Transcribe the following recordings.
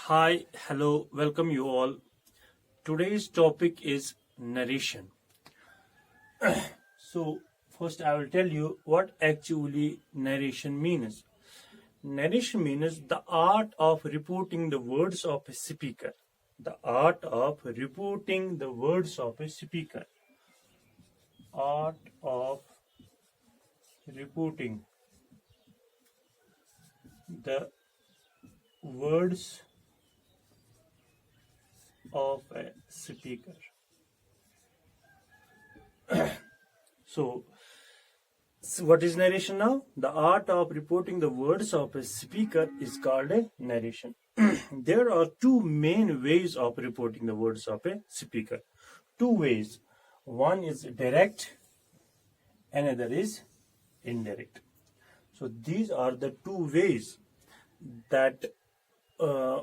Hi, hello, welcome you all. Today's topic is narration. So, first I will tell you what actually narration means. Narration means the art of reporting the words of a speaker. The art of reporting the words of a speaker. Art of reporting the words of a speaker. So, what is narration now? The art of reporting the words of a speaker is called a narration. There are two main ways of reporting the words of a speaker. Two ways. One is direct, another is indirect. So these are the two ways that uh,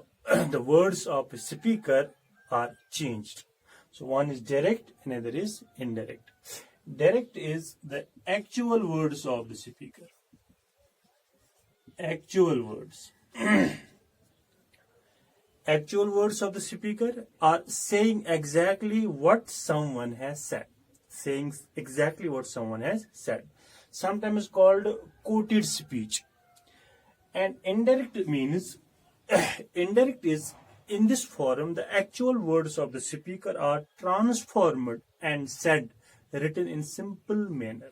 the words of a speaker are changed. So one is direct, another is indirect. Direct is the actual words of the speaker. Actual words. Actual words of the speaker are saying exactly what someone has said. Saying exactly what someone has said. Sometimes called quoted speech. And indirect means, indirect is in this forum, the actual words of the speaker are transformed and said, written in simple manner.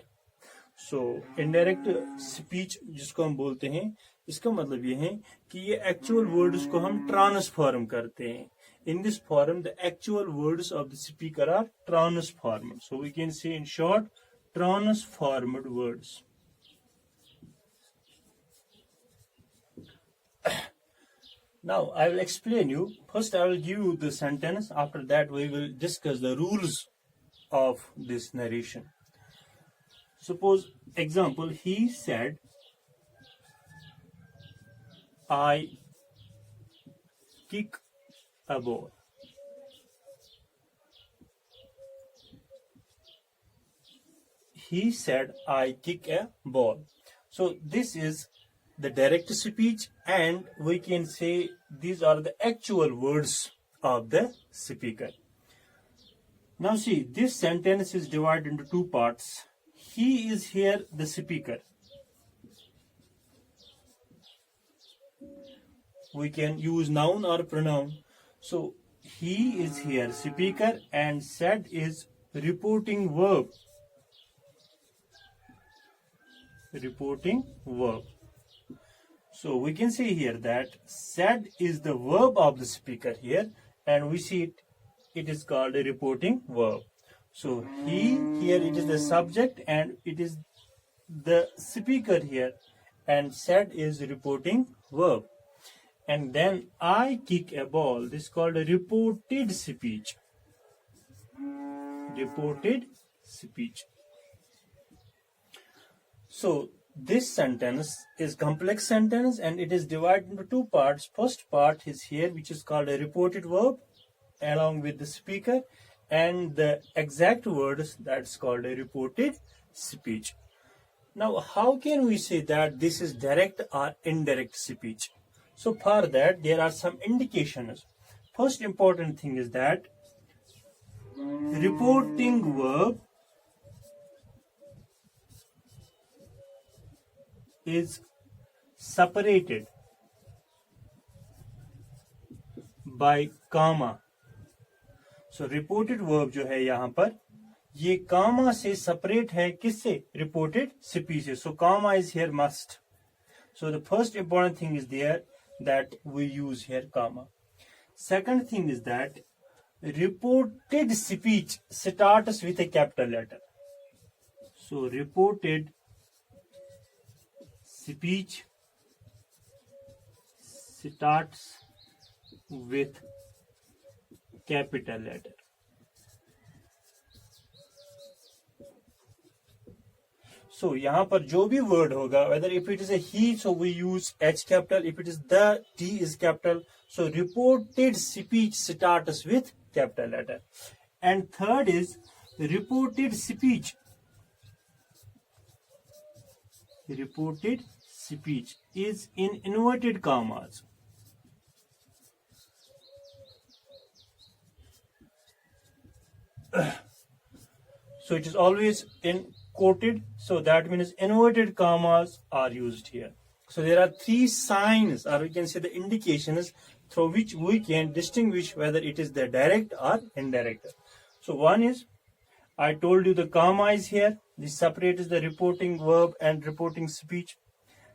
So indirect speech जिसको हम बोलते हैं, इसका मतलब ये है कि ये एक्चुअल वर्ड्स को हम ट्रांसफॉर्म करते हैं. In this form the actual words of the speaker are transformed. So we can say in short transformed words. Now I will explain you. First I will give you the sentence. After that we will discuss the rules of this narration. Suppose, example, he said, I kick a ball. He said, I kick a ball. So this is the direct speech, and we can say these are the actual words of the speaker. Now see, this sentence is divided into two parts. He is here the speaker. We can use noun or pronoun. So he is here speaker and said is reporting verb. Reporting verb. So we can say here that said is the verb of the speaker here, and we see it is called a reporting verb. So he here it is the subject and it is the speaker here, and said is reporting verb. And then I kick a ball. This is called a reported speech. Reported speech. So this sentence is complex sentence and it is divided into two parts. First part is here, which is called a reported verb along with the speaker, and the exact words, that's called a reported speech. Now how can we say that this is direct or indirect speech? So for that there are some indications. First important thing is that reporting verb is separated by comma. So reported verb जो है यहाँ पर, ये comma से separate है किससे? Reported speech से. So comma is here must. So the first important thing is there that we use here comma. Second thing is that reported speech starts with a capital letter. So reported speech starts with capital letter. So यहाँ पर जो भी word होगा, whether if it is a he, so we use H capital. If it is the, T is capital. So reported speech starts with capital letter. And third is reported speech. Reported speech is in inverted commas. So it is always in quoted, so that means inverted commas are used here. So there are three signs, or we can say the indications, through which we can distinguish whether it is the direct or indirect. So one is, I told you the comma is here. This separates the reporting verb and reporting speech.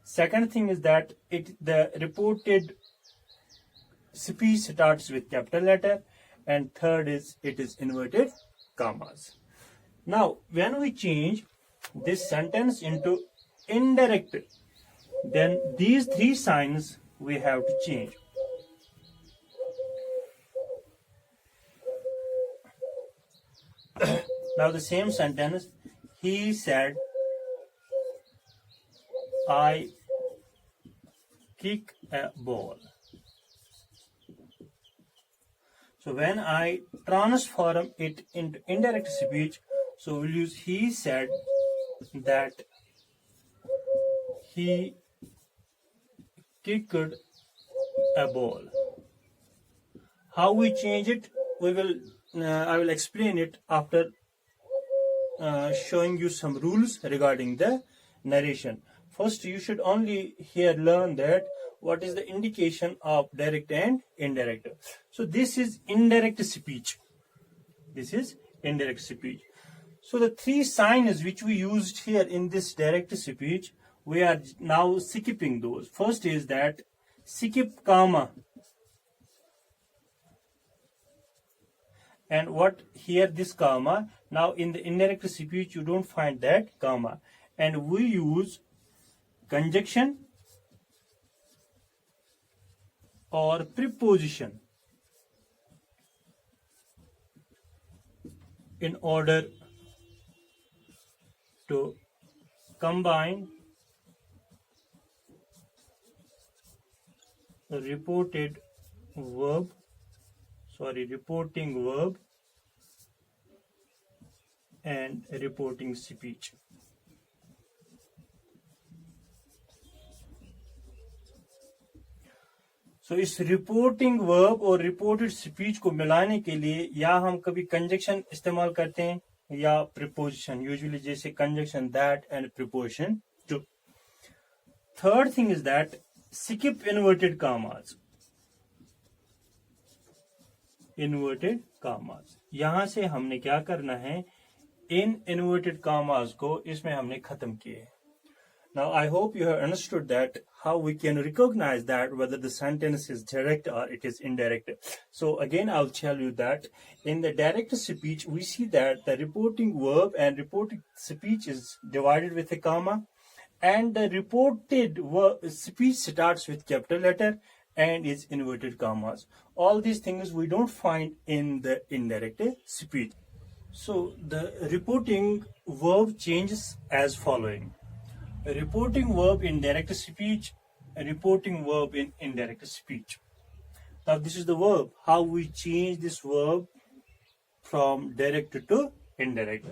Second thing is that the reported speech starts with capital letter, and third is it is inverted commas. Now, when we change this sentence into indirect, then these three signs we have to change. Now, the same sentence, he said, I kick a ball. So when I transform it into indirect speech, so we'll use he said that he kicked a ball. How we change it, I will explain it after showing you some rules regarding the narration. First, you should only here learn that what is the indication of direct and indirect. So this is indirect speech. This is indirect speech. So the three signs which we used here in this direct speech, we are now skipping those. First is that skip comma. And what here this comma, now in the indirect speech you don't find that comma. And we use conjunction or preposition in order to combine reporting verb and reporting speech. So इस reporting verb और reported speech को मिलाने के लिए या हम कभी conjunction इस्तेमाल करते हैं या प्रीपोजिशन, यूजुअली जैसे conjunction that and preposition to. Third thing is that skip inverted commas. Inverted commas, यहां से हमने क्या करना है, इन inverted commas को इसमें हमने खत्म किए. Now I hope you have understood that how we can recognize that whether the sentence is direct or it is indirect. So again I'll tell you that in the direct speech we see that the reporting verb and reporting speech is divided with a comma, and the reported speech starts with capital letter and is inverted commas. All these things we don't find in the indirect speech. So the reporting verb changes as following. A reporting verb in direct speech, a reporting verb in indirect speech. Now this is the verb, how we change this verb from direct to indirect.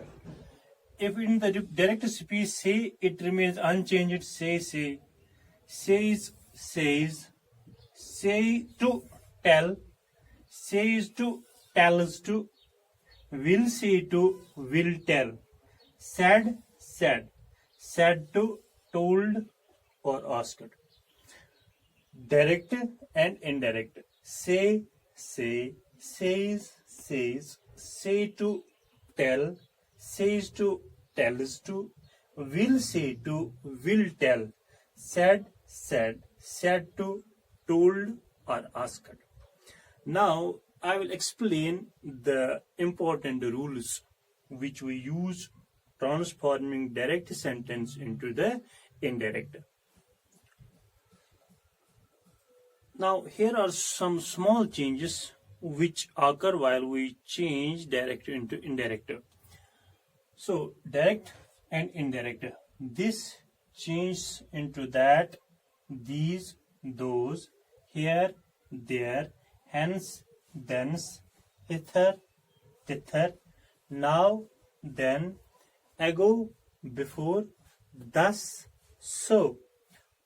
If in the direct speech say, it remains unchanged, say, says, says, say to tell, says to tells to, will say to will tell, said, said, said to told or asked. Direct and indirect. Say, say, says, says, say to tell, says to tells to, will say to will tell, said, said, said to told or asked. Now I will explain the important rules which we use transforming direct sentence into the indirect. Now here are some small changes which occur while we change direct into indirect. So direct and indirect, this changes into that, these, those, here, there, hence, thence, hither, thither, now, then, ago, before, thus, so,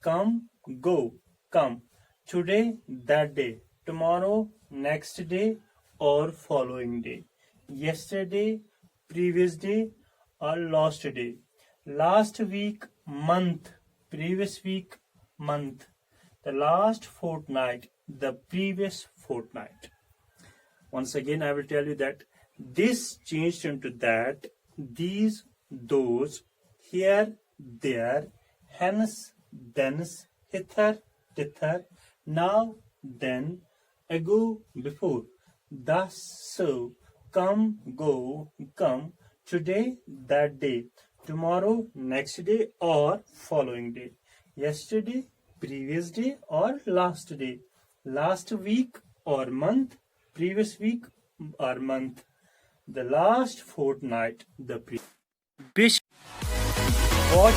come, go, come, today, that day, tomorrow, next day, or following day. yesterday, previous day, or last day. Last week, month, previous week, month. The last fortnight, the previous fortnight. Once again, I will tell you that this changed into that, these, those, here, there, hence, thence, hither, thither, now, then, ago, before, thus, so, come, go, come, today, that day, tomorrow, next day, or following day, yesterday, previous day, or last day, last week or month, previous week or month, the last fortnight, the previous. Watch